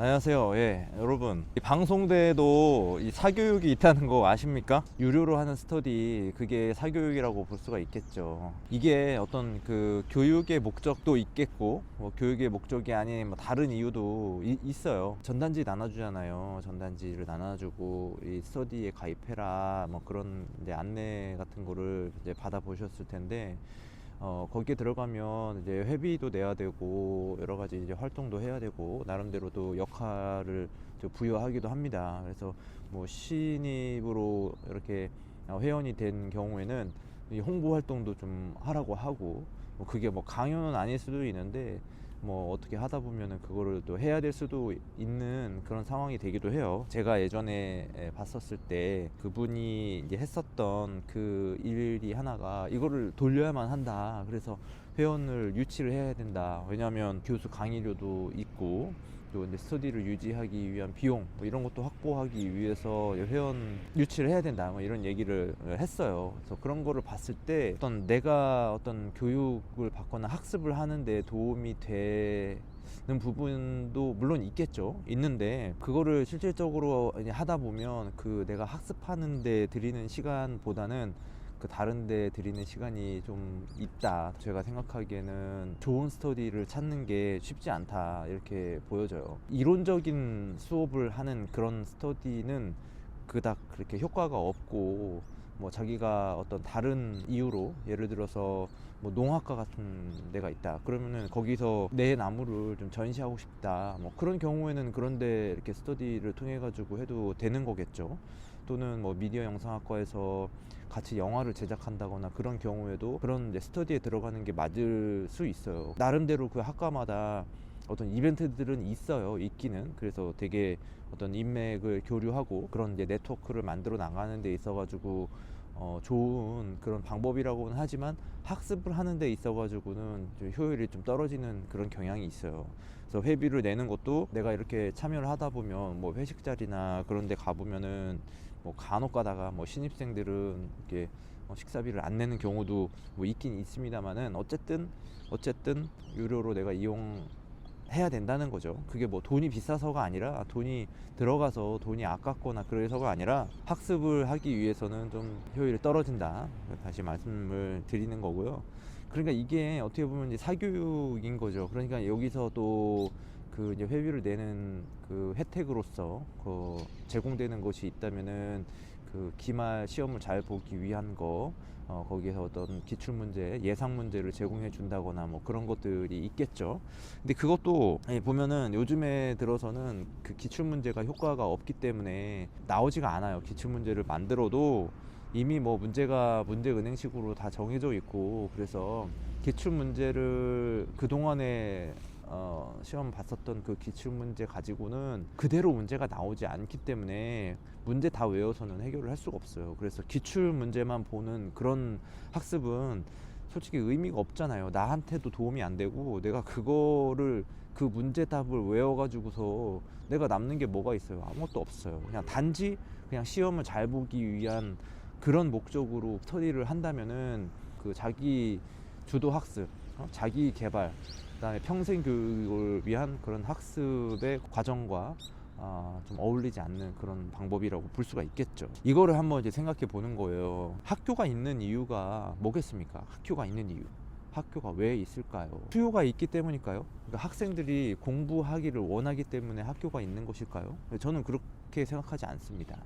안녕하세요. 예, 여러분. 이 방송대에도 이 사교육이 있다는 거 아십니까? 유료로 하는 스터디, 그게 사교육이라고 볼 수가 있겠죠. 이게 어떤 그 교육의 목적도 있겠고, 뭐 교육의 목적이 아닌 뭐 다른 이유도 있어요. 전단지 나눠주잖아요. 전단지를 나눠주고, 이 스터디에 가입해라, 뭐 그런 이제 안내 같은 거를 이제 받아보셨을 텐데, 거기에 들어가면 이제 회비도 내야 되고 여러 가지 이제 활동도 해야 되고 나름대로 또 역할을 부여하기도 합니다. 그래서 뭐 신입으로 이렇게 회원이 된 경우에는 이 홍보 활동도 좀 하라고 하고, 뭐 그게 뭐 강요는 아닐 수도 있는데 뭐 어떻게 하다 보면은 그거를 또 해야 될 수도 있는 그런 상황이 되기도 해요. 제가 예전에 봤었을 때 그분이 이제 했었던 그 일이 하나가 이거를 돌려야만 한다. 그래서 회원을 유치를 해야 된다. 왜냐하면 교수 강의료도 있고 또 근데 스터디를 유지하기 위한 비용 뭐 이런 것도 확보하기 위해서 회원 유치를 해야 된다 뭐 이런 얘기를 했어요. 그래서 그런 거를 봤을 때 어떤 내가 어떤 교육을 받거나 학습을 하는데 도움이 되는 부분도 물론 있겠죠. 있는데 그거를 실질적으로 하다 보면 그 내가 학습하는데 들이는 시간보다는 그 다른 데 들이는 시간이 좀 있다. 제가 생각하기에는 좋은 스터디를 찾는 게 쉽지 않다 이렇게 보여져요. 이론적인 수업을 하는 그런 스터디는 그닥 그렇게 효과가 없고, 뭐 자기가 어떤 다른 이유로 예를 들어서 뭐 농학과 같은 데가 있다 그러면은 거기서 내 나무를 좀 전시하고 싶다, 뭐 그런 경우에는 그런데 이렇게 스터디를 통해 가지고 해도 되는 거겠죠. 또는 뭐 미디어 영상학과에서 같이 영화를 제작한다거나 그런 경우에도 그런 이제 스터디에 들어가는 게 맞을 수 있어요. 나름대로 그 학과마다 어떤 이벤트들은 있어요. 있기는. 그래서 되게 어떤 인맥을 교류하고 그런 이제 네트워크를 만들어 나가는 데 있어 가지고 좋은 그런 방법이라고는 하지만 학습을 하는 데 있어 가지고는 좀 효율이 좀 떨어지는 그런 경향이 있어요. 그래서 회비를 내는 것도 내가 이렇게 참여를 하다 보면 뭐 회식 자리나 그런 데 가보면은 뭐 간혹 가다가 뭐 신입생들은 이렇게 식사비를 안 내는 경우도 뭐 있긴 있습니다만은 어쨌든 유료로 내가 이용해야 된다는 거죠. 그게 뭐 돈이 비싸서가 아니라, 돈이 들어가서 돈이 아깝거나 그래서가 아니라 학습을 하기 위해서는 좀 효율이 떨어진다, 다시 말씀을 드리는 거고요. 그러니까 이게 어떻게 보면 이제 사교육인 거죠. 그러니까 여기서 또 그 이제 회비를 내는 그 혜택으로서 그 제공되는 것이 있다면은 그 기말 시험을 잘 보기 위한 거, 거기에서 어떤 기출 문제, 예상 문제를 제공해 준다거나 뭐 그런 것들이 있겠죠. 근데 그것도 보면은 요즘에 들어서는 그 기출 문제가 효과가 없기 때문에 나오지가 않아요. 기출 문제를 만들어도 이미 뭐 문제가 문제 은행식으로 다 정해져 있고, 그래서 기출 문제를 그동안에 시험 봤었던 그 기출문제 가지고는 그대로 문제가 나오지 않기 때문에 문제 다 외워서는 해결을 할 수가 없어요. 그래서 기출문제만 보는 그런 학습은 솔직히 의미가 없잖아요. 나한테도 도움이 안 되고 내가 그거를 그 문제답을 외워가지고서 내가 남는 게 뭐가 있어요? 아무것도 없어요. 그냥 단지 그냥 시험을 잘 보기 위한 그런 목적으로 스터디를 한다면은 그 자기 주도 학습, 자기 개발, 그다음에 평생 교육을 위한 그런 학습의 과정과 좀 어울리지 않는 그런 방법이라고 볼 수가 있겠죠. 이거를 한번 이제 생각해 보는 거예요. 학교가 있는 이유가 뭐겠습니까? 학교가 있는 이유. 학교가 왜 있을까요? 수요가 있기 때문일까요? 그러니까 학생들이 공부하기를 원하기 때문에 학교가 있는 것일까요? 저는 그렇게 생각하지 않습니다.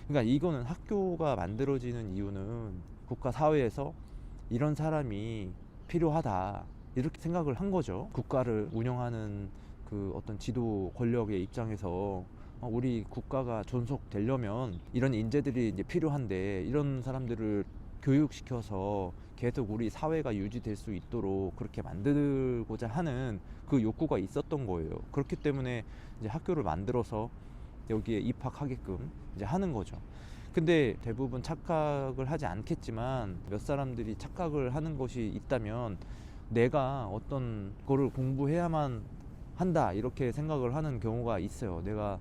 그러니까 이거는 학교가 만들어지는 이유는 국가 사회에서 이런 사람이 필요하다 이렇게 생각을 한 거죠. 국가를 운영하는 그 어떤 지도 권력의 입장에서 우리 국가가 존속되려면 이런 인재들이 이제 필요한데, 이런 사람들을 교육시켜서 계속 우리 사회가 유지될 수 있도록 그렇게 만들고자 하는 그 욕구가 있었던 거예요. 그렇기 때문에 이제 학교를 만들어서 여기에 입학하게끔 이제 하는 거죠. 근데 대부분 착각을 하지 않겠지만 몇 사람들이 착각을 하는 것이 있다면, 내가 어떤 거를 공부해야만 한다 이렇게 생각을 하는 경우가 있어요. 내가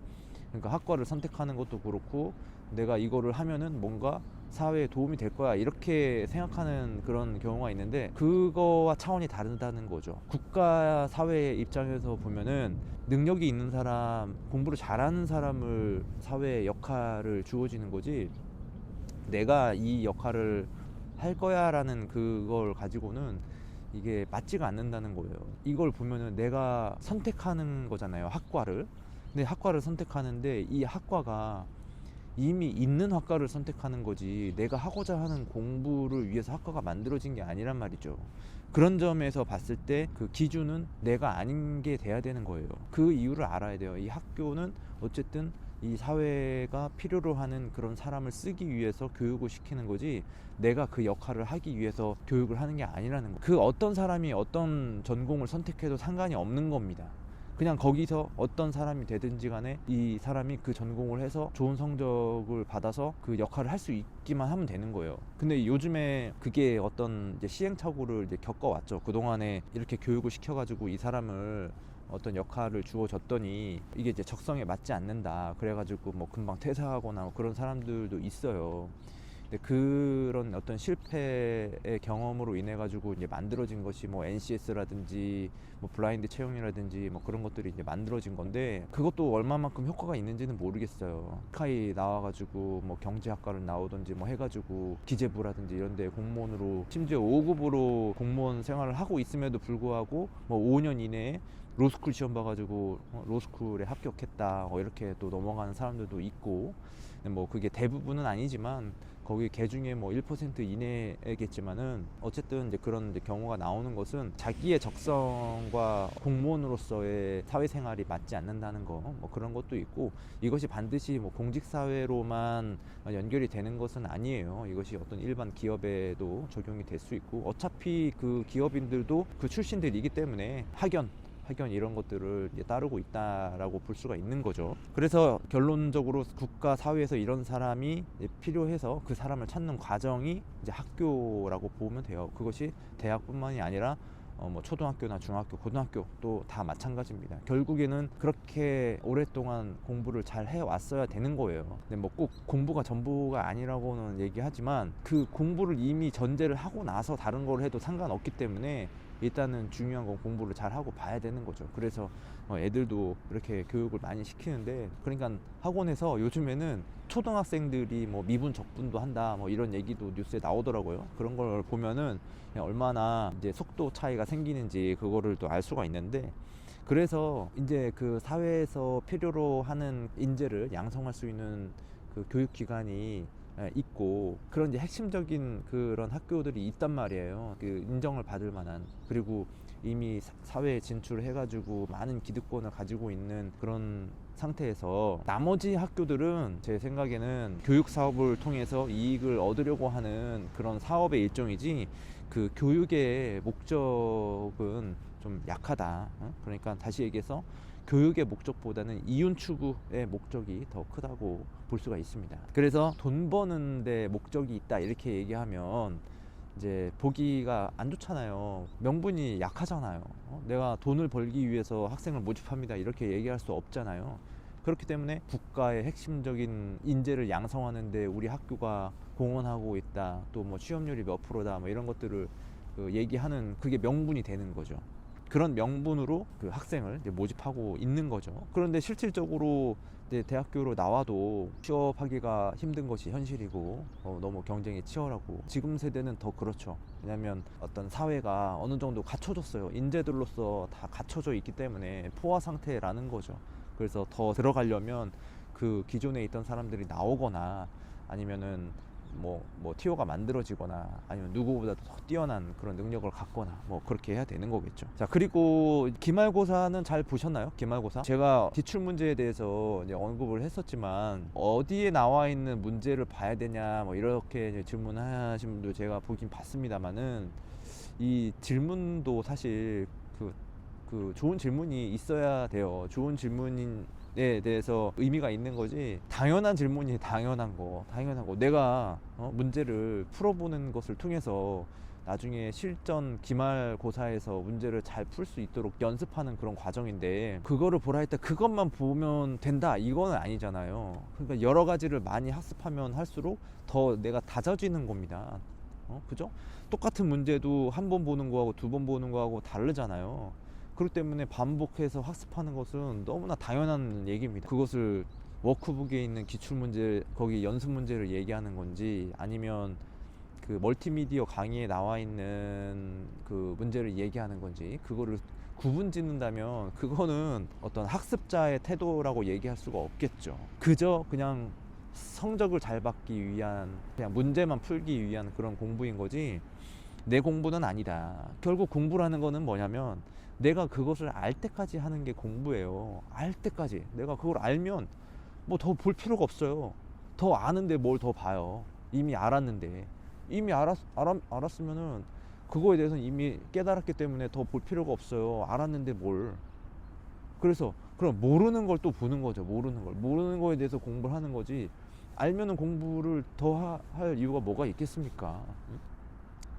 그러니까 학과를 선택하는 것도 그렇고 내가 이거를 하면은 뭔가 사회에 도움이 될 거야 이렇게 생각하는 그런 경우가 있는데 그거와 차원이 다르다는 거죠. 국가 사회의 입장에서 보면은 능력이 있는 사람, 공부를 잘하는 사람을 사회에 역할을 주어지는 거지 내가 이 역할을 할 거야 라는 그걸 가지고는 이게 맞지가 않는다는 거예요. 이걸 보면은 내가 선택하는 거잖아요, 학과를. 근데 학과를 선택하는데 이 학과가 이미 있는 학과를 선택하는 거지 내가 하고자 하는 공부를 위해서 학과가 만들어진 게 아니란 말이죠. 그런 점에서 봤을 때 그 기준은 내가 아닌 게 돼야 되는 거예요. 그 이유를 알아야 돼요. 이 학교는 어쨌든 이 사회가 필요로 하는 그런 사람을 쓰기 위해서 교육을 시키는 거지 내가 그 역할을 하기 위해서 교육을 하는 게 아니라는 거. 그 어떤 사람이 어떤 전공을 선택해도 상관이 없는 겁니다. 그냥 거기서 어떤 사람이 되든지 간에 이 사람이 그 전공을 해서 좋은 성적을 받아서 그 역할을 할 수 있기만 하면 되는 거예요. 근데 요즘에 그게 어떤 이제 시행착오를 이제 겪어왔죠. 그동안에 이렇게 교육을 시켜가지고 이 사람을 어떤 역할을 주어졌더니 이게 이제 적성에 맞지 않는다. 그래가지고 뭐 금방 퇴사하거나 뭐 그런 사람들도 있어요. 근데 그런 어떤 실패의 경험으로 인해 가지고 이제 만들어진 것이 뭐 NCS라든지 뭐 블라인드 채용이라든지 뭐 그런 것들이 이제 만들어진 건데 그것도 얼마만큼 효과가 있는지는 모르겠어요. 스카이 나와가지고 뭐 경제학과를 나오든지 뭐 해가지고 기재부라든지 이런 데 공무원으로 심지어 5급으로 공무원 생활을 하고 있음에도 불구하고 뭐 5년 이내에 로스쿨 시험 봐가지고 로스쿨에 합격했다 이렇게 또 넘어가는 사람들도 있고 뭐 그게 대부분은 아니지만 거기 개 중에 뭐 1% 이내겠지만은 어쨌든 이제 그런 이제 경우가 나오는 것은 자기의 적성과 공무원으로서의 사회생활이 맞지 않는다는 거 뭐 그런 것도 있고 이것이 반드시 뭐 공직사회로만 연결이 되는 것은 아니에요. 이것이 어떤 일반 기업에도 적용이 될 수 있고 어차피 그 기업인들도 그 출신들이기 때문에 학연 이런 것들을 이제 따르고 있다라고 볼 수가 있는 거죠. 그래서 결론적으로 국가 사회에서 이런 사람이 필요해서 그 사람을 찾는 과정이 이제 학교라고 보면 돼요. 그것이 대학뿐만이 아니라 뭐 초등학교나 중학교, 고등학교도 다 마찬가지입니다. 결국에는 그렇게 오랫동안 공부를 잘 해왔어야 되는 거예요. 근데 뭐 꼭 공부가 전부가 아니라고는 얘기하지만 그 공부를 이미 전제를 하고 나서 다른 걸 해도 상관없기 때문에 일단은 중요한 건 공부를 잘 하고 봐야 되는 거죠. 그래서 애들도 이렇게 교육을 많이 시키는데 그러니까 학원에서 요즘에는 초등학생들이 뭐 미분 적분도 한다 뭐 이런 얘기도 뉴스에 나오더라고요. 그런 걸 보면은 얼마나 이제 속도 차이가 생기는지 그거를 또 알 수가 있는데 그래서 이제 그 사회에서 필요로 하는 인재를 양성할 수 있는 그 교육기관이 있고 그런 이제 핵심적인 그런 학교들이 있단 말이에요. 그 인정을 받을 만한 그리고 이미 사회에 진출해가지고 많은 기득권을 가지고 있는 그런 상태에서 나머지 학교들은 제 생각에는 교육 사업을 통해서 이익을 얻으려고 하는 그런 사업의 일종이지 그 교육의 목적은 좀 약하다. 그러니까 다시 얘기해서 교육의 목적보다는 이윤 추구의 목적이 더 크다고 볼 수가 있습니다. 그래서 돈 버는 데 목적이 있다 이렇게 얘기하면 이제 보기가 안 좋잖아요. 명분이 약하잖아요. 내가 돈을 벌기 위해서 학생을 모집합니다 이렇게 얘기할 수 없잖아요. 그렇기 때문에 국가의 핵심적인 인재를 양성하는데 우리 학교가 공헌하고 있다, 또 뭐 취업률이 몇 프로다 뭐 이런 것들을 얘기하는 그게 명분이 되는 거죠. 그런 명분으로 그 학생을 이제 모집하고 있는 거죠. 그런데 실질적으로 이제 대학교로 나와도 취업하기가 힘든 것이 현실이고 너무 경쟁이 치열하고 지금 세대는 더 그렇죠. 왜냐하면 어떤 사회가 어느 정도 갖춰졌어요. 인재들로서 다 갖춰져 있기 때문에 포화 상태라는 거죠. 그래서 더 들어가려면 그 기존에 있던 사람들이 나오거나 아니면은 뭐 티오가 만들어지거나 아니면 누구보다도 더 뛰어난 그런 능력을 갖거나 뭐 그렇게 해야 되는 거겠죠. 자, 그리고 기말고사는 잘 보셨나요? 기말고사 제가 기출 문제에 대해서 이제 언급을 했었지만 어디에 나와 있는 문제를 봐야 되냐 뭐 이렇게 이제 질문하신 분도 제가 보긴 봤습니다만은 이 질문도 사실 그 좋은 질문이 있어야 돼요. 좋은 질문에 대해서 의미가 있는 거지 당연한 질문이 당연한 거 내가 문제를 풀어보는 것을 통해서 나중에 실전 기말고사에서 문제를 잘 풀 수 있도록 연습하는 그런 과정인데, 그거를 보라 했다 그것만 보면 된다 이건 아니잖아요. 그러니까 여러 가지를 많이 학습하면 할수록 더 내가 다져지는 겁니다. 그죠? 똑같은 문제도 한 번 보는 거하고 두 번 보는 거하고 다르잖아요. 그렇기 때문에 반복해서 학습하는 것은 너무나 당연한 얘기입니다. 그것을 워크북에 있는 기출문제, 거기 연습 문제를 얘기하는 건지, 아니면 그 멀티미디어 강의에 나와 있는 그 문제를 얘기하는 건지, 그거를 구분 짓는다면 그거는 어떤 학습자의 태도라고 얘기할 수가 없겠죠. 그저 그냥 성적을 잘 받기 위한, 그냥 문제만 풀기 위한 그런 공부인 거지, 내 공부는 아니다. 결국 공부라는 거는 뭐냐면 내가 그것을 알 때까지 하는 게 공부예요. 알 때까지. 내가 그걸 알면 뭐 더 볼 필요가 없어요. 더 아는데 뭘 더 봐요. 이미 알았는데. 이미 알았으면은 그거에 대해서는 이미 깨달았기 때문에 더 볼 필요가 없어요. 알았는데 뭘. 그래서 그럼 모르는 걸 또 보는 거죠. 모르는 거에 대해서 공부를 하는 거지, 알면은 공부를 더 할 이유가 뭐가 있겠습니까?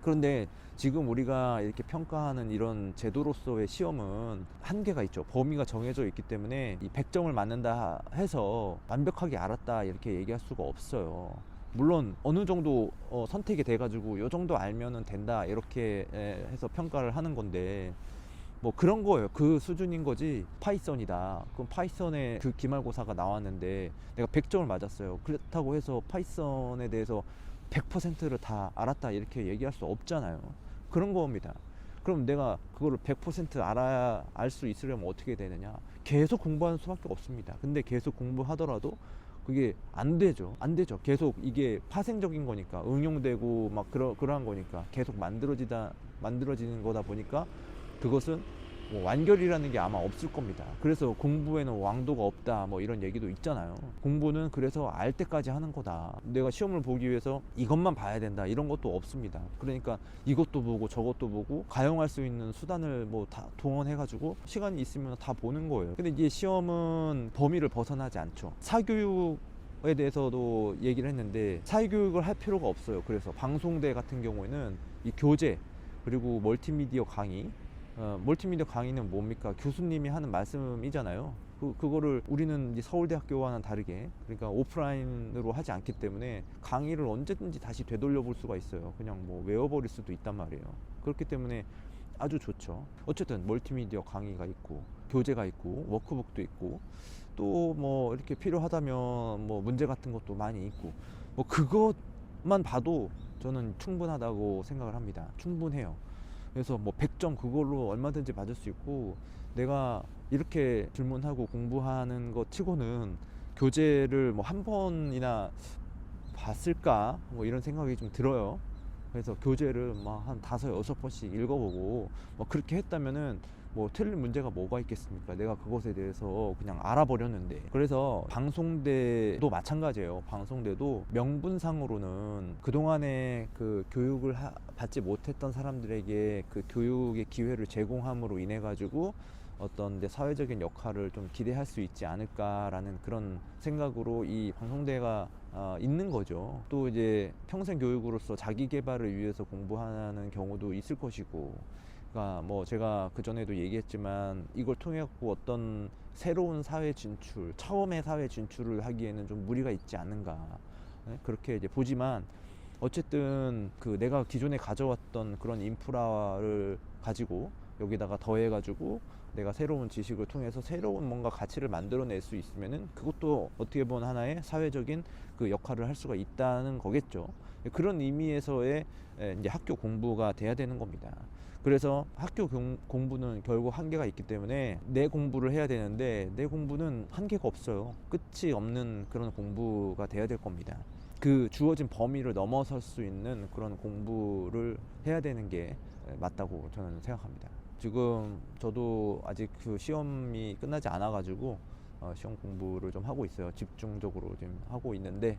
그런데 지금 우리가 이렇게 평가하는 이런 제도로서의 시험은 한계가 있죠. 범위가 정해져 있기 때문에 이 100점을 맞는다 해서 완벽하게 알았다 이렇게 얘기할 수가 없어요. 물론 어느 정도 선택이 돼가지고 요 정도 알면은 된다 이렇게 해서 평가를 하는 건데, 뭐 그런 거예요. 그 수준인 거지. 파이썬이다, 그럼 파이썬에 그 기말고사가 나왔는데 내가 100점을 맞았어요. 그렇다고 해서 파이썬에 대해서 100%를 다 알았다 이렇게 얘기할 수 없잖아요. 그런 겁니다. 그럼 내가 그거를 100% 알아야 알 수 있으려면 어떻게 되느냐? 계속 공부하는 수밖에 없습니다. 근데 계속 공부하더라도 그게 안 되죠. 계속 이게 파생적인 거니까, 응용되고 막 그러한 거니까, 계속 만들어지는 거다 보니까 그것은 뭐 완결이라는 게 아마 없을 겁니다. 그래서 공부에는 왕도가 없다 뭐 이런 얘기도 있잖아요. 공부는 그래서 알 때까지 하는 거다. 내가 시험을 보기 위해서 이것만 봐야 된다 이런 것도 없습니다. 그러니까 이것도 보고 저것도 보고 가용할 수 있는 수단을 뭐 다 동원해 가지고 시간이 있으면 다 보는 거예요. 근데 이제 시험은 범위를 벗어나지 않죠. 사교육에 대해서도 얘기를 했는데 사교육을 할 필요가 없어요. 그래서 방송대 같은 경우에는 이 교재 그리고 멀티미디어 강의, 멀티미디어 강의는 뭡니까? 교수님이 하는 말씀이잖아요. 그거를 우리는 이제 서울대학교와는 다르게, 그러니까 오프라인으로 하지 않기 때문에 강의를 언제든지 다시 되돌려 볼 수가 있어요. 그냥 뭐 외워버릴 수도 있단 말이에요. 그렇기 때문에 아주 좋죠. 어쨌든 멀티미디어 강의가 있고, 교재가 있고, 워크북도 있고, 또 뭐 이렇게 필요하다면 뭐 문제 같은 것도 많이 있고, 뭐 그것만 봐도 저는 충분하다고 생각을 합니다. 충분해요. 그래서 뭐 100점 그걸로 얼마든지 맞을 수 있고, 내가 이렇게 질문하고 공부하는 것 치고는 교재를 뭐 한 번이나 봤을까 뭐 이런 생각이 좀 들어요. 그래서 교재를 막 한 5-6번씩 읽어보고 뭐 그렇게 했다면은 뭐 틀린 문제가 뭐가 있겠습니까? 내가 그것에 대해서 그냥 알아버렸는데. 그래서 방송대도 마찬가지예요. 방송대도 명분상으로는 그동안에 그 교육을 받지 못했던 사람들에게 그 교육의 기회를 제공함으로 인해 가지고 어떤 사회적인 역할을 좀 기대할 수 있지 않을까라는 그런 생각으로 이 방송대가 있는 거죠. 또 이제 평생 교육으로서 자기 개발을 위해서 공부하는 경우도 있을 것이고, 그러니까 뭐 제가 그 전에도 얘기했지만 이걸 통해 갖고 어떤 새로운 사회 진출, 처음의 사회 진출을 하기에는 좀 무리가 있지 않는가, 그렇게 이제 보지만, 어쨌든 그 내가 기존에 가져왔던 그런 인프라를 가지고 여기다가 더해가지고 내가 새로운 지식을 통해서 새로운 뭔가 가치를 만들어낼 수 있으면은 그것도 어떻게 보면 하나의 사회적인 그 역할을 할 수가 있다는 거겠죠. 그런 의미에서의 이제 학교 공부가 돼야 되는 겁니다. 그래서 학교 공부는 결국 한계가 있기 때문에 내 공부를 해야 되는데, 내 공부는 한계가 없어요. 끝이 없는 그런 공부가 돼야 될 겁니다. 그 주어진 범위를 넘어설 수 있는 그런 공부를 해야 되는 게 맞다고 저는 생각합니다. 지금 저도 아직 그 시험이 끝나지 않아 가지고 시험 공부를 좀 하고 있어요. 집중적으로 지금 하고 있는데,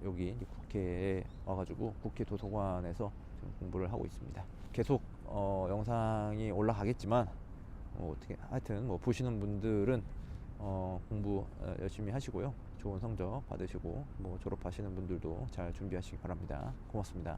여기 국회에 와가지고 국회 도서관에서 지금 공부를 하고 있습니다. 계속 영상이 올라가겠지만 어떻게 하여튼 뭐 보시는 분들은 공부 열심히 하시고요. 좋은 성적 받으시고 뭐 졸업하시는 분들도 잘 준비하시기 바랍니다. 고맙습니다.